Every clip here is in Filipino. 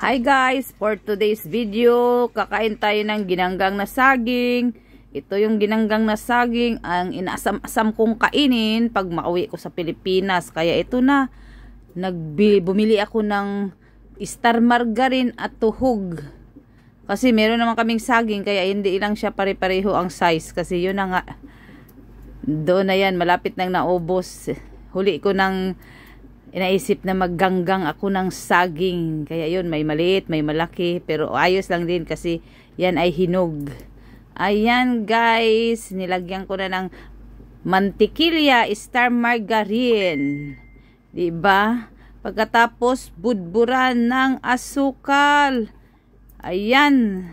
Hi guys, for today's video, kakain tayo ng ginanggang na saging. Ito yung ginanggang na saging ang inaasam-asam kong kainin pag mauwi ko sa Pilipinas. Kaya ito na, bumili ako ng star margarine at tuhog. Kasi meron naman kaming saging, kaya hindi lang siya pare-pareho ang size. Kasi yun na nga, doon na yan, malapit nang naubos. Huli ko ng inaisip na magganggang ako ng saging. Kaya yun, may maliit, may malaki. Pero ayos lang din kasi yan ay hinog. Ayan guys, nilagyan ko na ng mantikilya, star margarine. Diba? Pagkatapos, budburan ng asukal. Ayan.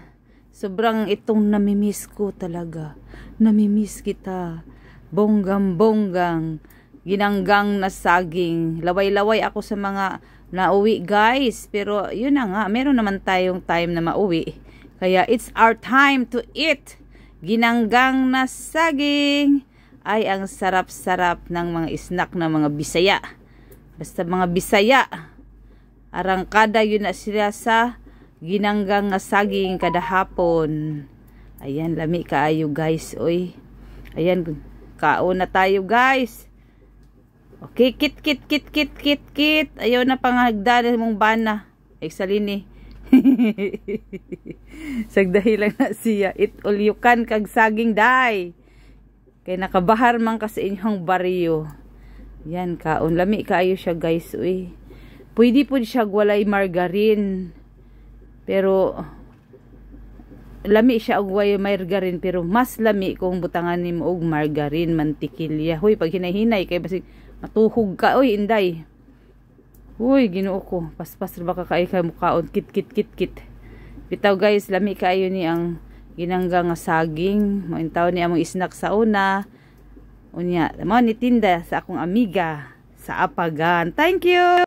Sobrang itong namimiss ko talaga. Namimiss kita. Bonggang-bonggang. Ginanggang na saging. Laway-laway ako sa mga nauwi guys. Pero yun na nga, meron naman tayong time na mauwi. Kaya it's our time to eat. Ginanggang na saging. Ay, ang sarap-sarap ng mga snack ng mga Bisaya. Basta mga Bisaya. Arangkada yun na sila sa ginanggang na saging kada hapon. Ayan, lami kaayo guys. Oy. Ayan, kaon na tayo guys. Okay, kit. Ayaw na pangagdala mong bana. Eksalini. Sagdahi lang na siya. It all you can kag saging day. Kay nakabahar man kasi inyong baryo. Yan, kaon. Lami kaayo siya guys. Uy. Pwede po siya walay margarine. Pero lami siya og walay margarine. Pero mas lami kung butangan ni mo og margarine, mantikilya. Huy, pag hinay-hinay kay basig matuhog ka. Uy, inday. Uy, Ginoo ko. Paspas ba ka kay mukhaon. Kit. Bitaw guys, lami kayo ni ang ginanggang nga saging. Mointaw ni among snack sa una. Unya, mo ni tinda sa akong amiga sa Apagan. Thank you!